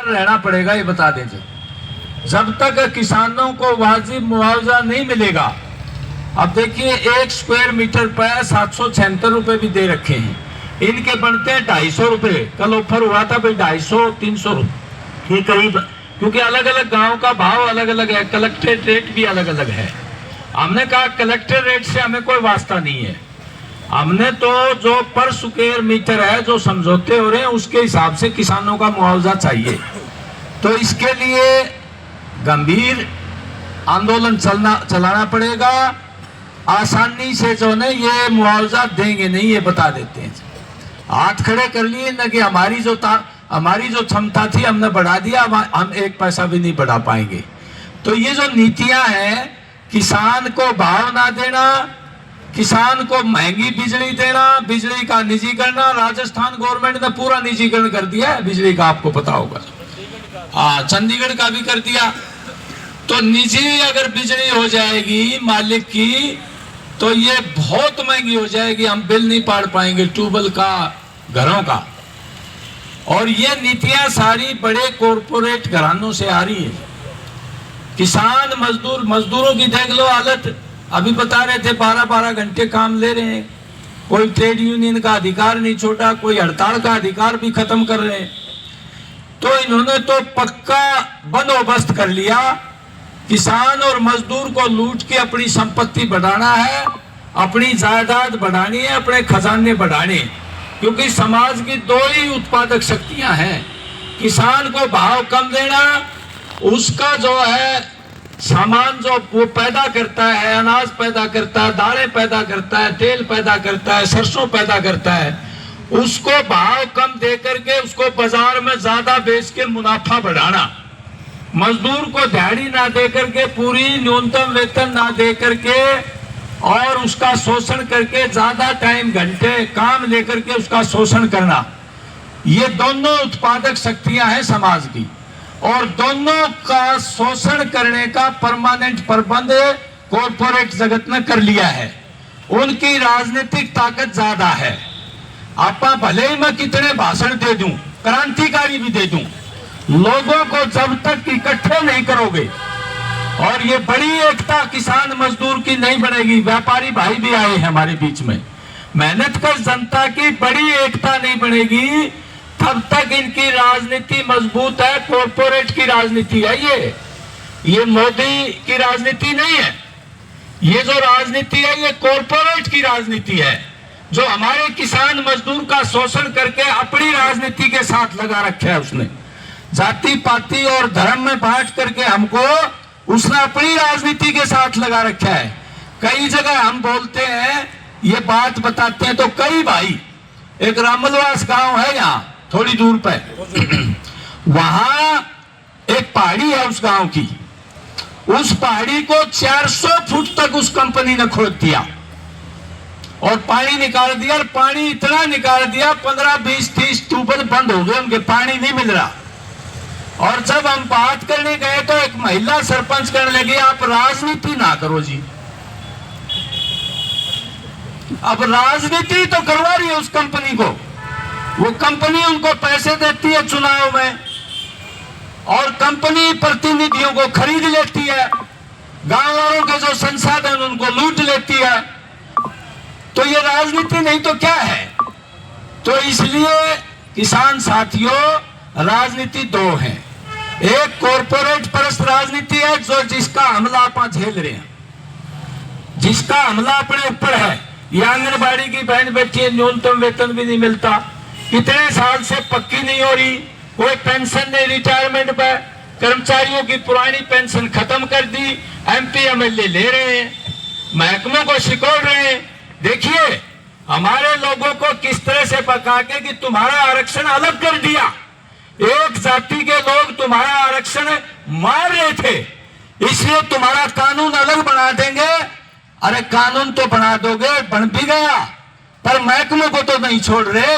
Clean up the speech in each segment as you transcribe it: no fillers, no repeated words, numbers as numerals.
रहना पड़ेगा, ये बता दें। जब तक किसानों को वाजिब मुआवजा नहीं मिलेगा, अब देखिए 1 स्क्वायर मीटर पर 776 रुपए भी दे रखे हैं, इनके बनते हैं 250 रुपए। कल ऑफर हुआ था भाई 250-300 रुपए के करीब, क्योंकि अलग अलग गांव का भाव अलग अलग है, कलेक्टेड रेट भी अलग अलग है। हमने कहा कलेक्टेड रेट से हमें कोई वास्ता नहीं है, हमने तो जो पर स्क्वायर मीटर है, जो समझौते हो रहे हैं, उसके हिसाब से किसानों का मुआवजा चाहिए। तो इसके लिए गंभीर आंदोलन चलाना पड़ेगा। आसानी से जो है ये मुआवजा देंगे नहीं, ये बता देते हैं। हाथ खड़े कर लिए ना कि हमारी जो क्षमता थी हमने बढ़ा दिया, हम 1 पैसा भी नहीं बढ़ा पाएंगे। तो ये जो नीतियां हैं, किसान को भाव ना देना, किसान को महंगी बिजली देना, बिजली का निजीकरण, राजस्थान गवर्नमेंट ने पूरा निजीकरण कर दिया है बिजली का, आपको पता होगा। चंडीगढ़ का भी कर दिया। तो निजी अगर बिजली हो जाएगी मालिक की, तो ये बहुत महंगी हो जाएगी, हम बिल नहीं पाड़ पाएंगे ट्यूबवेल का, घरों का। और ये नीतियां सारी बड़े कॉरपोरेट घरानों से आ रही है। किसान मजदूरों की देख लो हालत, अभी बता रहे थे 12-12 घंटे काम ले रहे हैं, कोई ट्रेड यूनियन का अधिकार नहीं छोड़ा, कोई हड़ताल का अधिकार भी खत्म कर रहे हैं। तो इन्होंने तो पक्का बंदोबस्त कर लिया, किसान और मजदूर को लूट के अपनी संपत्ति बढ़ाना है, अपनी जायदाद बढ़ानी है, अपने खजाने बढ़ाने। क्योंकि समाज की 2 ही उत्पादक शक्तियां हैं, किसान को भाव कम देना, उसका जो है सामान जो वो पैदा करता है, अनाज पैदा करता है, दालें पैदा करता है, तेल पैदा करता है, सरसों पैदा करता है, उसको भाव कम दे करके उसको बाजार में ज्यादा बेच के मुनाफा बढ़ाना। मजदूर को दिहाड़ी ना दे करके, पूरी न्यूनतम वेतन ना दे करके, और उसका शोषण करके ज्यादा टाइम घंटे काम लेकर के उसका शोषण करना, ये दोनों उत्पादक शक्तियां हैं समाज की। और दोनों का शोषण करने का परमानेंट प्रबंध कॉर्पोरेट जगत ने कर लिया है। उनकी राजनीतिक ताकत ज्यादा है। आपा भले ही मैं कितने भाषण दे दूं, क्रांतिकारी भी दे दूं, लोगों को जब तक इकट्ठे नहीं करोगे, और ये बड़ी एकता किसान मजदूर की नहीं बनेगी, व्यापारी भाई भी आए हैं हमारे बीच में, मेहनत कर जनता की बड़ी एकता नहीं बनेगी, तब तक इनकी राजनीति मजबूत है। कॉर्पोरेट की राजनीति है ये मोदी की राजनीति नहीं है। ये जो राजनीति है ये कॉर्पोरेट की राजनीति है, जो हमारे किसान मजदूर का शोषण करके अपनी राजनीति के साथ लगा रखा है उसने। जाति पाति और धर्म में बांट करके हमको उसने अपनी राजनीति के साथ लगा रखा है। कई जगह हम बोलते हैं, ये बात बताते हैं, तो कई भाई, एक रामलवास गांव है यहाँ थोड़ी दूर पे, वहां एक पहाड़ी है उस गांव की, उस पहाड़ी को 400 फुट तक उस कंपनी ने खोद दिया और पानी निकाल दिया। और पानी इतना निकाल दिया, 15-20-30 ट्यूबवेल बंद हो गए उनके, पानी नहीं मिल रहा। और जब हम बात करने गए तो एक महिला सरपंच कहने लगी, आप राजनीति ना करो जी। अब राजनीति तो करवा रही है उस कंपनी को, वो कंपनी उनको पैसे देती है चुनाव में, और कंपनी प्रतिनिधियों को खरीद लेती है, गांव वालों के जो संसाधन उनको लूट लेती है। तो ये राजनीति नहीं तो क्या है? तो इसलिए किसान साथियों, राजनीति 2 है। एक कॉर्पोरेट परस्त राजनीति है, जो जिसका हमला आप झेल रहे हैं, जिसका हमला अपने ऊपर है। ये आंगनबाड़ी की बहन बैठी है, न्यूनतम वेतन भी नहीं मिलता, कितने साल से पक्की नहीं हो रही, कोई पेंशन नहीं, रिटायरमेंट पर कर्मचारियों की पुरानी पेंशन खत्म कर दी, MP MLA ले रहे हैं, महकमों को सिकोड़ रहे हैं। देखिए हमारे लोगों को किस तरह से पका के कि तुम्हारा आरक्षण अलग कर दिया, एक जाति के लोग तुम्हारा आरक्षण मार रहे थे, इसलिए तुम्हारा कानून अलग बना देंगे। अरे कानून तो बना दोगे, बन भी गया, पर महकमों को तो नहीं छोड़ रहे,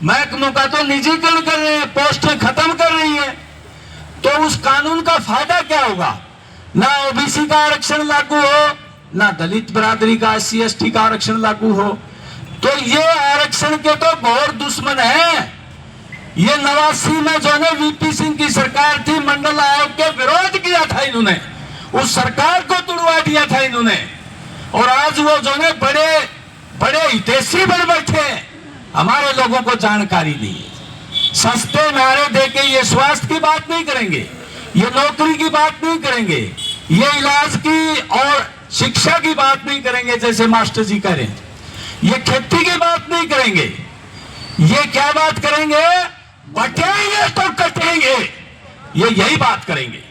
महकमों का तो निजीकरण कर रहे हैं, पोस्टें खत्म कर रही है। तो उस कानून का फायदा क्या होगा? ना OBC का आरक्षण लागू हो, ना दलित बिरादरी का SC ST का आरक्षण लागू हो। तो ये आरक्षण के तो बहुत दुश्मन है, ये 89 में जो है वीपी सिंह की सरकार थी, मंडल आयोग के विरोध किया था इन्होंने, उस सरकार को तुड़वा दिया था इन्होंने। और आज वो जो है बड़े बड़े हितैषी बन बैठे हैं, हमारे लोगों को जानकारी दी। सस्ते नारे देके ये स्वास्थ्य की बात नहीं करेंगे, ये नौकरी की बात नहीं करेंगे, ये इलाज की और शिक्षा की बात नहीं करेंगे जैसे मास्टर जी कह रहे हैं, ये खेती की बात नहीं करेंगे। ये क्या बात करेंगे? बटेंगे तो कटेंगे, ये यही बात करेंगे।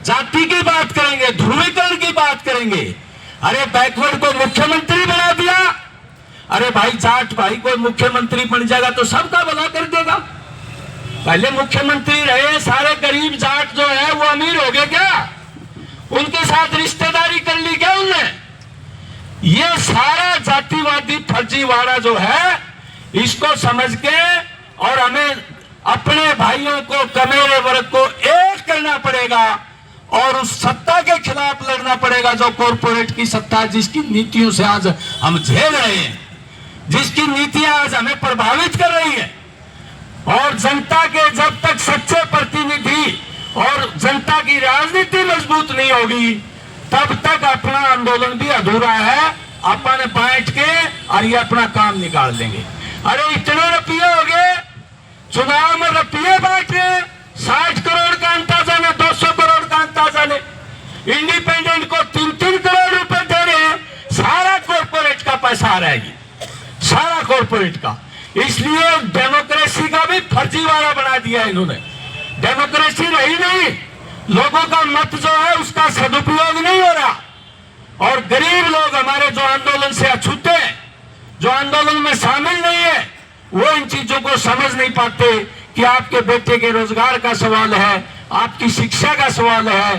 जाति की बात करेंगे, ध्रुवीकरण की बात करेंगे। अरे बैकवर्ड को मुख्यमंत्री बना दिया, अरे भाई जाट भाई कोई मुख्यमंत्री बन जाएगा तो सबका भला कर देगा। पहले मुख्यमंत्री रहे, सारे गरीब जाट जो है वो अमीर हो गए क्या? उनके साथ रिश्तेदारी कर ली क्या उनने? ये सारा जातिवादी फर्जीवाड़ा जो है, इसको समझ के और हमें अपने भाइयों को, कमेरे वर्ग को एक करना पड़ेगा और उस सत्ता के खिलाफ लड़ना पड़ेगा जो कॉरपोरेट की सत्ता है, जिसकी नीतियों से आज हम झेल रहे हैं, जिसकी नीतियां आज हमें प्रभावित कर रही है। और जनता के जब तक सच्चे प्रतिनिधि और जनता की राजनीति मजबूत नहीं होगी, तब तक अपना आंदोलन भी अधूरा है। अपन बैठ के और ये अपना काम निकाल देंगे। अरे इतने रुपये हो गए, चुनाव में रुपये बांट रहे, 60 करोड़ का अंदाजा ने, 200 करोड़ का अंदाजा ने, इंडिपेंडेंट को 3-3 करोड़ रुपए दे रहे हैं। सारा कॉर्पोरेट का पैसा आ रहा है, सारा कॉर्पोरेट का। इसलिए डेमोक्रेसी का भी फर्जीवाड़ा बना दिया इन्होंने। डेमोक्रेसी रही नहीं, लोगों का मत जो है उसका सदुपयोग नहीं हो रहा। और गरीब लोग हमारे जो आंदोलन से अछूते हैं, जो आंदोलन में शामिल नहीं है, वो इन चीजों को समझ नहीं पाते कि आपके बेटे के रोजगार का सवाल है, आपकी शिक्षा का सवाल है,